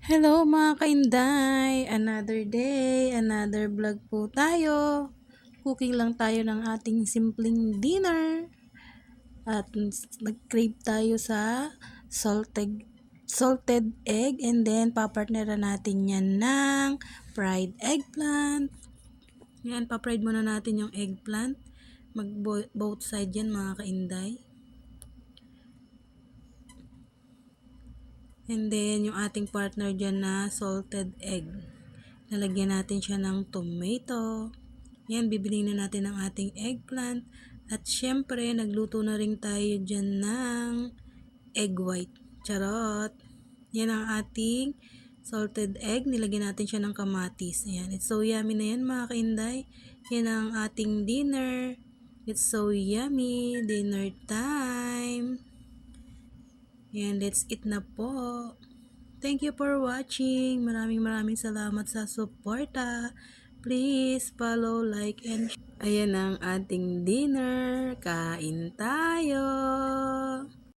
Hello mga kainday! Another day, another vlog po tayo. Cooking lang tayo ng ating simpleng dinner. At nag-crave tayo sa salted egg and then papartneran natin yan ng fried eggplant. Yan, pa-fried muna natin yung eggplant. Both side yan mga kainday. And then, yung ating partner dyan na salted egg. Lalagyan natin siya ng tomato. Yan, bibilin na natin ang ating eggplant. At syempre, nagluto na rin tayo dyan ng egg white. Charot! Yan ang ating salted egg. Nilagyan natin siya ng kamatis. Yan, it's so yummy na yan mga kainday. Yan ang ating dinner. It's so yummy. Dinner time. Yan, let's eat na po. Thank you for watching. Maraming salamat sa suporta. Please follow, like, and share. Ayan ang ating dinner. Kain tayo.